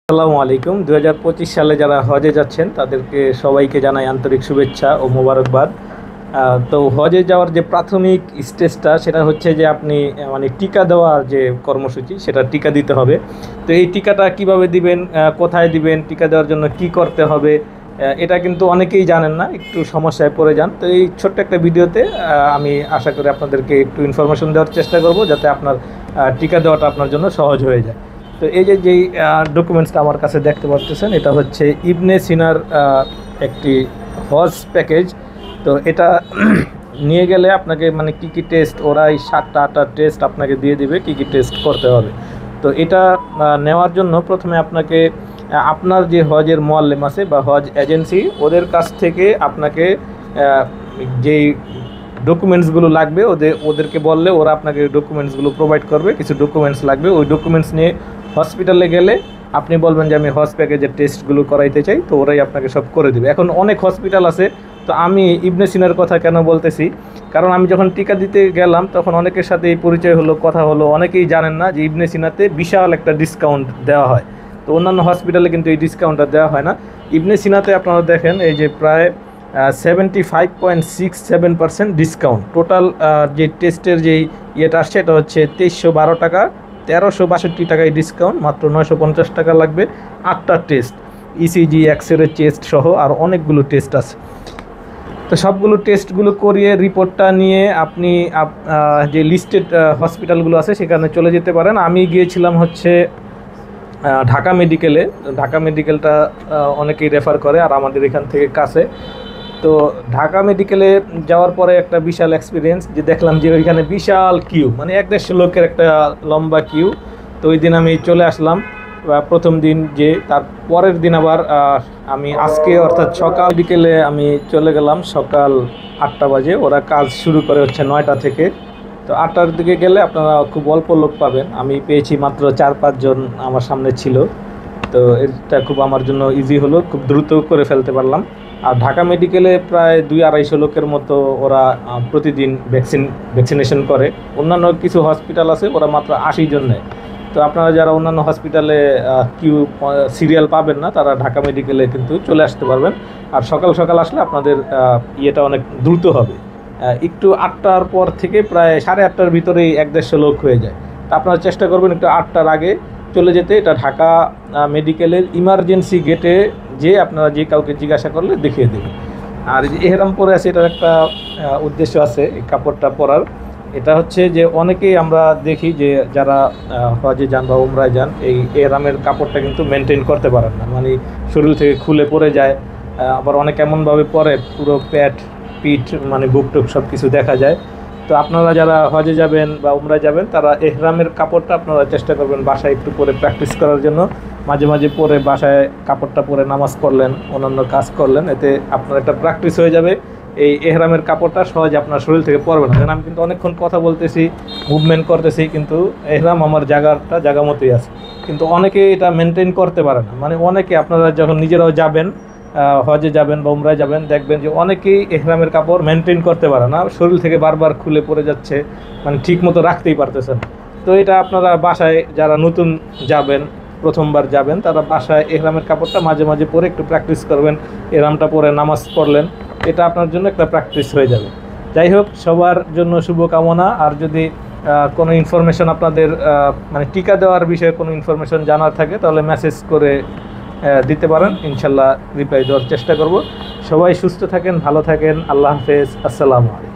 আসসালামু আলাইকুম। 2025 সালে যারা হজে যাচ্ছেন তাদেরকে সবাইকে জানাই আন্তরিক শুভেচ্ছা ও মোবারকবাদ। তো হজে যাওয়ার যে প্রাথমিক স্টেজটা সেটা হচ্ছে যে আপনি মানে টিকা দেওয়ার যে কর্মসূচি সেটা টিকা দিতে হবে। তো এই টিকাটা কিভাবে দিবেন, কোথায় দিবেন, টিকা দেওয়ার জন্য কি করতে হবে, এটা কিন্তু অনেকেই জানেন না, একটু সমস্যায় পড়ে যান। তো এই ছোট্ট একটা ভিডিওতে আমি আশা করি আপনাদেরকে একটু ইনফরমেশন দেওয়ার চেষ্টা করব যাতে আপনার টিকা দেওয়াটা আপনার জন্য সহজ হয়ে যায়। তো এই যে যেই ডকুমেন্টসটা আমার কাছে দেখতে পাচ্ছেন এটা হচ্ছে ইবনে সিনার একটি হজ প্যাকেজ। তো এটা নিয়ে গেলে আপনাকে মানে কী কী টেস্ট, ওরাই 7টা 8টা টেস্ট আপনাকে দিয়ে দিবে, কী কী টেস্ট করতে হবে। তো এটা নেওয়ার জন্য প্রথমে আপনাকে আপনার যে হজের মোয়াল্লেম আছে বা হজ এজেন্সি ওদের কাছ থেকে আপনাকে যেই ডকুমেন্টসগুলো লাগবে ওদেরকে বললে ওরা আপনাকে ডকুমেন্টসগুলো প্রোভাইড করবে। কিছু ডকুমেন্টস লাগবে, ওই ডকুমেন্টস নিয়ে হসপিটালে গেলে আপনি বলবেন যে আমি হজ প্যাকেজের টেস্টগুলো করাইতে চাই, তো ওরাই আপনাকে সব করে দেবে। এখন অনেক হসপিটাল আছে, তো আমি ইবনে সিনার কথা কেন বলতেছি, কারণ আমি যখন টিকা দিতে গেলাম তখন অনেকের সাথে এই পরিচয় হলো, কথা হলো, অনেকেই জানেন না যে ইবনে সিনাতে বিশাল একটা ডিসকাউন্ট দেওয়া হয়। তো অন্যান্য হসপিটালে কিন্তু এই ডিসকাউন্টটা দেওয়া হয় না। ইবনে সিনাতে আপনারা দেখেন এই যে প্রায় 75.67% ডিসকাউন্ট। টোটাল যে টেস্টের যেই ইয়েটা আসছে এটা হচ্ছে 2312 টাকা, 1362 টাকায় ডিসকাউন্ট, মাত্র 950 টাকা লাগবে 8টা টেস্ট, ইসিজি, এক্সরে, চেস্ট সহ আর অনেকগুলো টেস্ট আছে। তো সবগুলো টেস্টগুলো করিয়ে রিপোর্টটা নিয়ে আপনি যে লিস্টেড হসপিটালগুলো আছে সেখানে চলে যেতে পারেন। আমি গিয়েছিলাম হচ্ছে ঢাকা মেডিকেলে। ঢাকা মেডিকেলটা অনেকেই রেফার করে আর আমাদের এখান থেকে কাছে। তো ঢাকা মেডিকেলে যাওয়ার পরে একটা বিশাল এক্সপিরিয়েন্স, যে দেখলাম যে ওইখানে বিশাল কিউ, মানে 1-1.5 লোকের একটা লম্বা কিউ। তো ওই দিন আমি চলে আসলাম প্রথম দিন, যে তার পরের দিন আবার আমি আজকে অর্থাৎ সকাল বিকেলে আমি চলে গেলাম সকাল 8টা বাজে। ওরা কাজ শুরু করে হচ্ছে 9টা থেকে। তো 8টার দিকে গেলে আপনারা খুব অল্প লোক পাবেন, আমি পেয়েছি মাত্র 4-5 জন আমার সামনে ছিল। তো এটা খুব আমার জন্য ইজি হলো, খুব দ্রুত করে ফেলতে পারলাম। আর ঢাকা মেডিকেলে প্রায় 200-250 লোকের মতো ওরা প্রতিদিন ভ্যাকসিনেশন করে। অন্যান্য কিছু হসপিটাল আছে ওরা মাত্র 80 জন নেয়। তো আপনারা যারা অন্যান্য হসপিটালে কিউ সিরিয়াল পাবেন না, তারা ঢাকা মেডিকেলে কিন্তু চলে আসতে পারবেন। আর সকাল সকাল আসলে আপনাদের ইয়েটা অনেক দ্রুত হবে। একটু 8টার পর থেকে প্রায় 8:30টার ভিতরেই 1-150 লোক হয়ে যায়। তো আপনারা চেষ্টা করবেন একটু 8টার আগে চলে যেতে। এটা ঢাকা মেডিকেলের ইমার্জেন্সি গেটে যে আপনারা যে কাউকে জিজ্ঞাসা করলে দেখিয়ে দেবে। আর যে এহরাম পরে আছে এটার একটা উদ্দেশ্য আছে এই কাপড়টা পরার। এটা হচ্ছে যে অনেকেই আমরা দেখি যে যারা হজে যান বা উমরায় যান, এই এহরামের কাপড়টা কিন্তু মেনটেন করতে পারেন না, মানে শরীর থেকে খুলে পড়ে যায়। আবার অনেক এমনভাবে পরে পুরো পেট, পিঠ, মানে বুক টুক সব কিছু দেখা যায়। তো আপনারা যারা হজে যাবেন বা উমরায় যাবেন তারা এহরামের কাপড়টা আপনারা চেষ্টা করবেন বাসায় একটু পরে প্র্যাকটিস করার জন্য। মাঝে মাঝে পরে বাসায় কাপড়টা পরে নামাজ পড়লেন, অন্যান্য কাজ করলেন, এতে আপনার একটা প্র্যাকটিস হয়ে যাবে। এই এহরামের কাপড়টা সহজে আপনার শরীর থেকে পড়বে না। কারণ আমি কিন্তু অনেকক্ষণ কথা বলতেছি, মুভমেন্ট করতেছি, কিন্তু এহরাম আমার জায়গা মতোই আছে। কিন্তু অনেকে এটা মেনটেন করতে পারে না। মানে অনেকে আপনারা যখন নিজেরাও যাবেন, হজে যাবেন বা উমরায় যাবেন, দেখবেন যে অনেকেই এহরামের কাপড় মেনটেন করতে পারে না, শরীর থেকে বারবার খুলে পড়ে যাচ্ছে, মানে ঠিক মতো রাখতেই পারতেছেন। তো এটা আপনারা বাসায় যারা নতুন যাবেন, প্রথমবার যাবেন, তারা বাসায় এহরামের কাপড়টা মাঝে মাঝে পরে একটু প্র্যাকটিস করবেন। এহরামটা পরে নামাজ পড়লেন, এটা আপনার জন্য একটা প্র্যাকটিস হয়ে যাবে। যাই হোক, সবার জন্য শুভকামনা। আর যদি কোনো ইনফরমেশন আপনাদের মানে টিকা দেওয়ার বিষয়ে কোনো ইনফরমেশন জানার থাকে তাহলে মেসেজ করে দিতে পারেন, ইনশাল্লাহ রিপ্লাই দেওয়ার চেষ্টা করব। সবাই সুস্থ থাকেন, ভালো থাকেন, আল্লাহ হাফেজ, আসসালামু আলাইকুম।